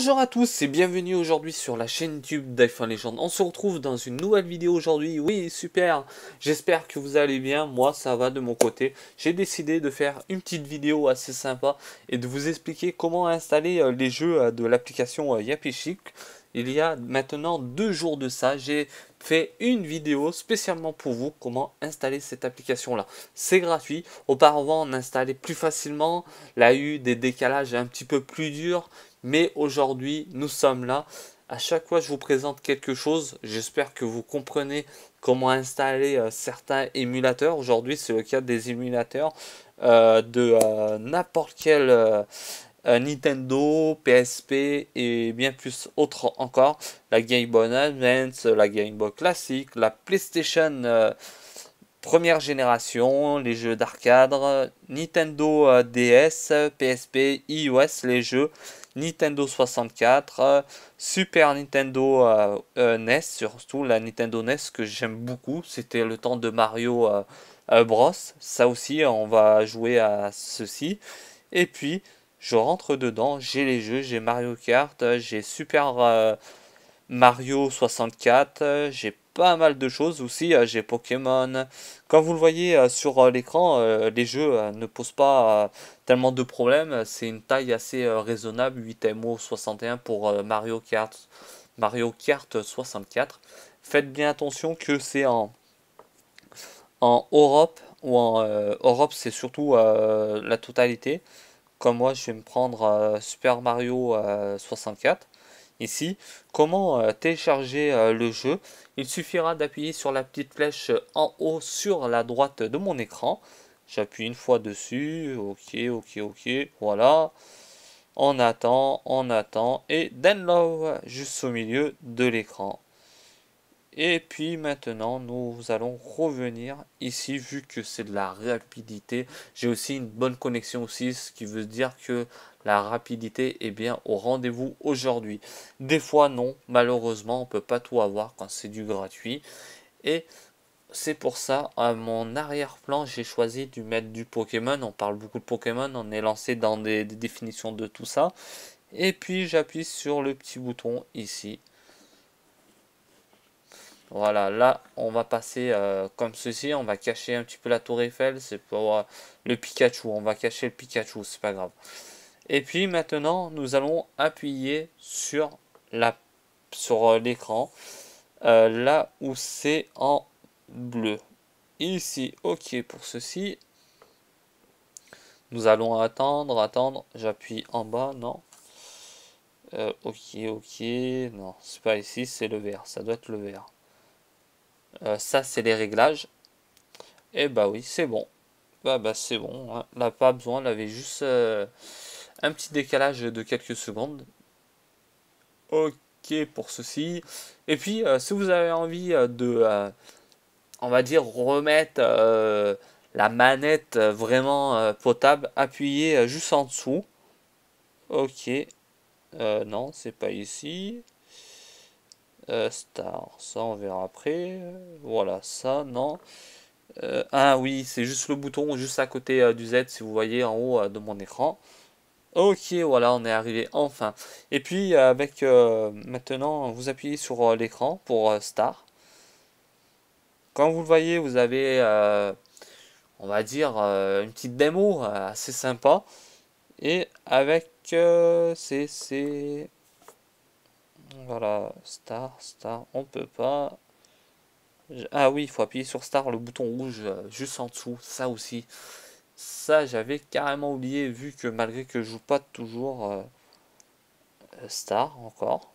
Bonjour à tous et bienvenue aujourd'hui sur la chaîne YouTube d'iPhone Legend. On se retrouve dans une nouvelle vidéo aujourd'hui. Oui, super. J'espère que vous allez bien. Moi, ça va de mon côté. J'ai décidé de faire une petite vidéo assez sympa et de vous expliquer comment installer les jeux de l'application Yapichic. Il y a maintenant 2 jours de ça, j'ai fait une vidéo spécialement pour vous, comment installer cette application-là. C'est gratuit. Auparavant, on installait plus facilement. Il y a eu des décalages un petit peu plus durs. Mais aujourd'hui, nous sommes là. À chaque fois, je vous présente quelque chose. J'espère que vous comprenez comment installer certains émulateurs. Aujourd'hui, c'est le cas des émulateurs de n'importe quel Nintendo, PSP et bien plus autres encore. La Game Boy Advance, la Game Boy Classic, la PlayStation première génération, les jeux d'arcade, Nintendo DS, PSP, iOS, les jeux, Nintendo 64, Super Nintendo NES, surtout la Nintendo NES que j'aime beaucoup, c'était le temps de Mario Bros. Ça aussi, on va jouer à ceci. Et puis, je rentre dedans, j'ai les jeux, j'ai Mario Kart, j'ai Super Mario 64, j'ai pas mal de choses aussi, j'ai Pokémon. Comme vous le voyez sur l'écran, les jeux ne posent pas tellement de problèmes. C'est une taille assez raisonnable, 8 MO 61 pour Mario Kart 64. Faites bien attention que c'est en Europe, ou en Europe c'est surtout la totalité. Comme moi je vais me prendre Super Mario 64. Ici, comment télécharger le jeu? Il suffira d'appuyer sur la petite flèche en haut sur la droite de mon écran. J'appuie une fois dessus, ok, voilà. On attend, et download juste au milieu de l'écran. Et puis maintenant, nous allons revenir ici, vu que c'est de la rapidité. J'ai aussi une bonne connexion aussi, ce qui veut dire que la rapidité est bien au rendez-vous aujourd'hui. Des fois non, malheureusement, on peut pas tout avoir quand c'est du gratuit. Et c'est pour ça, à mon arrière-plan, j'ai choisi de mettre du Pokémon. On parle beaucoup de Pokémon, on est lancé dans des définitions de tout ça. Et puis j'appuie sur le petit bouton ici. Voilà, là, on va passer comme ceci. On va cacher un petit peu la tour Eiffel. C'est pour le Pikachu. On va cacher le Pikachu, c'est pas grave. Et puis maintenant, nous allons appuyer sur l'écran, là où c'est en bleu. Ici, ok pour ceci. Nous allons attendre. J'appuie en bas, non. Ok. Non, c'est pas ici, c'est le vert. Ça doit être le vert. Ça, c'est les réglages. Et bah oui, c'est bon. Bah c'est bon. Hein. Là, pas besoin. On avait juste un petit décalage de quelques secondes. Ok pour ceci. Et puis, si vous avez envie on va dire, remettre la manette vraiment potable, appuyez juste en dessous. Ok. Non, c'est pas ici. Star, ça on verra après. Voilà, ça, non. Ah oui, c'est juste le bouton juste à côté du Z si vous voyez en haut de mon écran. Ok, voilà, on est arrivé enfin. Et puis avec maintenant, vous appuyez sur l'écran pour Star. Comme vous le voyez, vous avez, on va dire, une petite démo assez sympa. Et avec voilà, Star, on peut pas. Ah oui, il faut appuyer sur Star, le bouton rouge juste en dessous, ça aussi. Ça, j'avais carrément oublié, vu que malgré que je joue pas toujours Star encore.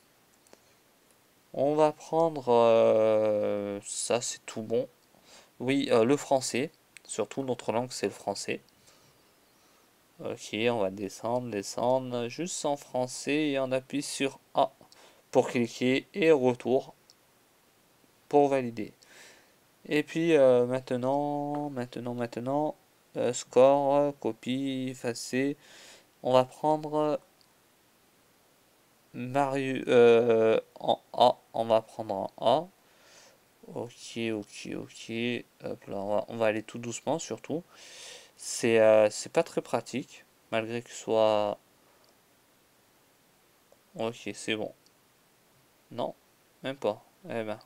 On va prendre ça, c'est tout bon. Oui, le français. Surtout notre langue, c'est le français. Ok, on va descendre, juste en français et on appuie sur A pour cliquer et retour pour valider. Et puis maintenant, score, copie, effacer. On va prendre Mario en A. On va prendre en A. Ok. Hop là, on va aller tout doucement surtout. C'est pas très pratique, malgré que ce soit Ok, c'est bon. Non, même pas. Eh ben,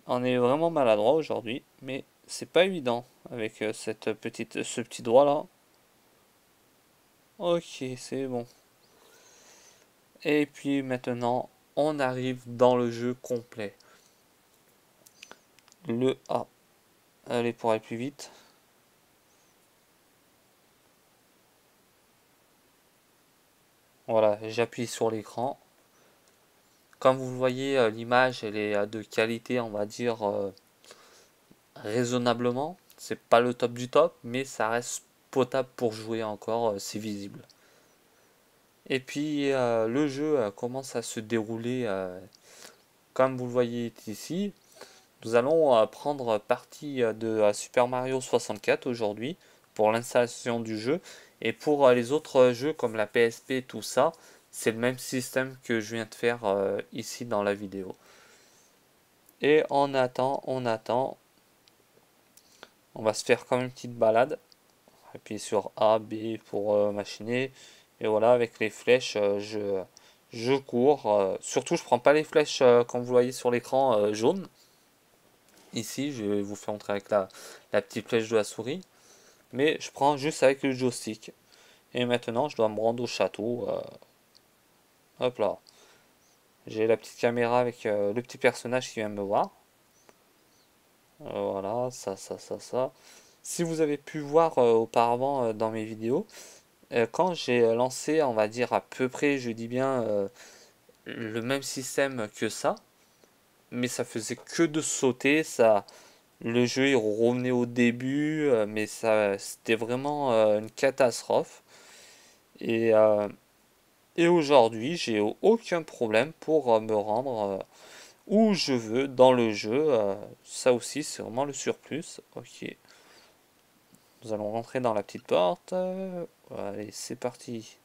on est vraiment maladroit aujourd'hui, mais c'est pas évident avec ce petit doigt là. Ok, c'est bon. Et puis maintenant, on arrive dans le jeu complet. Le A. Allez, pour aller plus vite. Voilà, j'appuie sur l'écran. Comme vous le voyez, l'image elle est de qualité, on va dire, raisonnablement. C'est pas le top du top, mais ça reste potable pour jouer encore, c'est visible. Et puis le jeu commence à se dérouler comme vous le voyez ici. Nous allons prendre partie de Super Mario 64 aujourd'hui pour l'installation du jeu. Et pour les autres jeux comme la PSP, tout ça, c'est le même système que je viens de faire ici dans la vidéo. Et on attend, on attend. On va se faire comme une petite balade. Appuyer sur A, B pour machiner. Et voilà, avec les flèches, je cours. Surtout, je prends pas les flèches comme vous voyez sur l'écran jaune. Ici, je vais vous faire montrer avec la petite flèche de la souris. Mais je prends juste avec le joystick. Et maintenant, je dois me rendre au château. Hop là. J'ai la petite caméra avec le petit personnage qui vient me voir. Voilà, ça. Si vous avez pu voir auparavant dans mes vidéos, quand j'ai lancé, on va dire à peu près, je dis bien, le même système que ça, mais ça faisait que de sauter, le jeu il revenait au début, mais ça, c'était vraiment une catastrophe. Et, euh, et aujourd'hui, j'ai aucun problème pour me rendre où je veux dans le jeu. Ça aussi, c'est vraiment le surplus. Ok, nous allons rentrer dans la petite porte. Allez, c'est parti.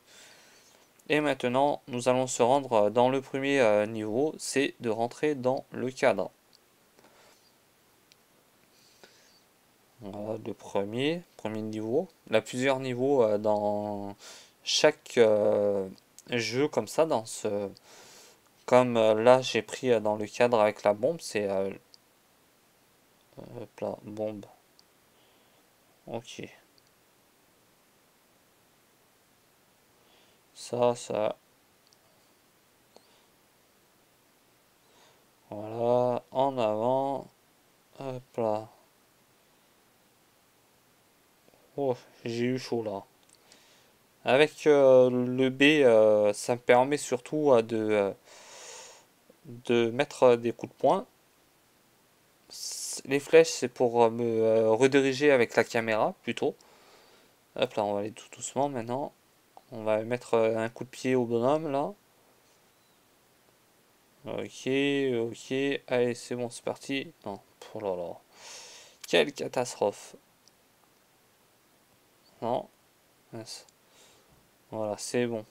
Et maintenant, nous allons se rendre dans le premier niveau, c'est de rentrer dans le cadre. Voilà, le premier niveau. Il y a plusieurs niveaux dans chaque jeu comme ça, comme là j'ai pris dans le cadre avec la bombe, c'est hop là, bombe. Ok. Ça. Voilà, en avant. Hop là. Oh, j'ai eu chaud là. Avec le B, ça me permet surtout de mettre des coups de poing. Les flèches, c'est pour me rediriger avec la caméra plutôt. Hop là, on va aller tout doucement maintenant. On va mettre un coup de pied au bonhomme là. Ok, ok. Allez, c'est bon, c'est parti. Non, oh là là. Quelle catastrophe. Non, mince. Voilà, c'est bon.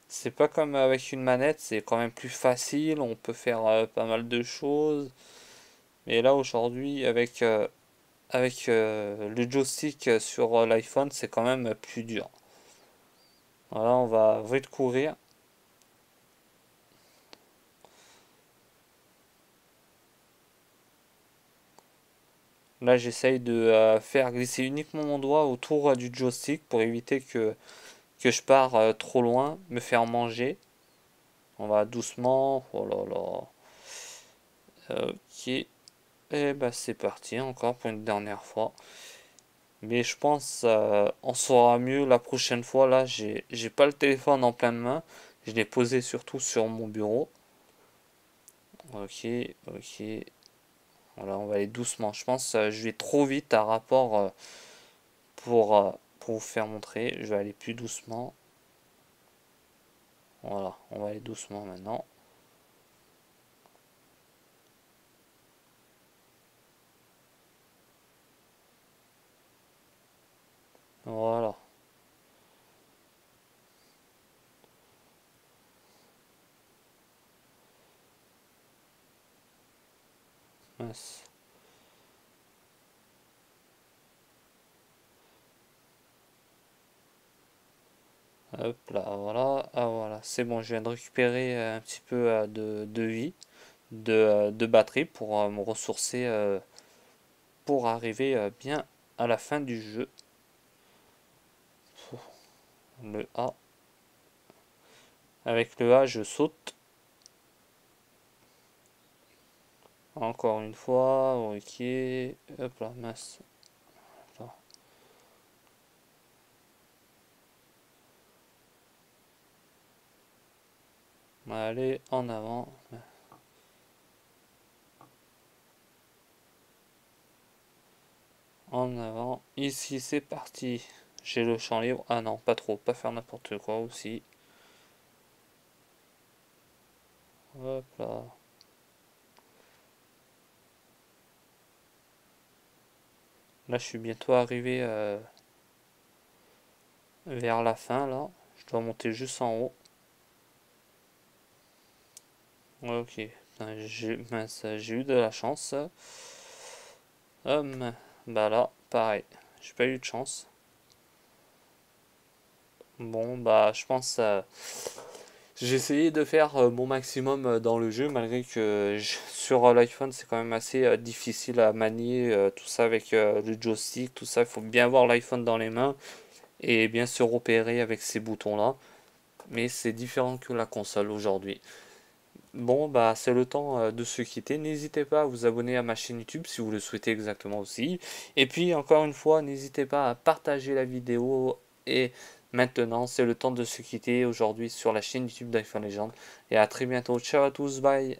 C'est pas comme avec une manette, c'est quand même plus facile, on peut faire pas mal de choses. Mais là aujourd'hui, avec le joystick sur l'iPhone, c'est quand même plus dur. Voilà, on va vite courir. Là, j'essaye de faire glisser uniquement mon doigt autour du joystick pour éviter que je pars trop loin, me faire manger. On va doucement. Oh là là. Ok. Et bah c'est parti encore pour une dernière fois. Mais je pense on saura mieux la prochaine fois. Là, j'ai pas le téléphone en pleine main. Je l'ai posé surtout sur mon bureau. Ok, ok. Voilà, on va aller doucement. Je pense je vais trop vite à rapport pour vous faire montrer. Je vais aller plus doucement. Voilà, on va aller doucement maintenant. Voilà. Mince. Hop là, voilà. Ah voilà, c'est bon, je viens de récupérer un petit peu de vie, de batterie pour me ressourcer pour arriver bien à la fin du jeu. Le A. Avec le A, je saute. Encore une fois, ok. Hop là, mince. Là. Allez, en avant. En avant. Ici, c'est parti. J'ai le champ libre. Ah non, pas trop. Pas faire n'importe quoi aussi. Hop là. Là, je suis bientôt arrivé vers la fin, là. Je dois monter juste en haut. Ok. Mince, j'ai eu de la chance. Bah là, pareil. J'ai pas eu de chance. Bon, bah, je pense j'ai essayé de faire mon maximum dans le jeu, malgré que sur l'iPhone, c'est quand même assez difficile à manier tout ça avec le joystick, tout ça. Il faut bien avoir l'iPhone dans les mains et bien se repérer avec ces boutons-là. Mais c'est différent que la console aujourd'hui. Bon, bah, c'est le temps de se quitter. N'hésitez pas à vous abonner à ma chaîne YouTube si vous le souhaitez exactement aussi. Et puis, encore une fois, n'hésitez pas à partager la vidéo. Et maintenant, c'est le temps de se quitter aujourd'hui sur la chaîne YouTube d'iPhone Legend. Et à très bientôt. Ciao à tous, bye.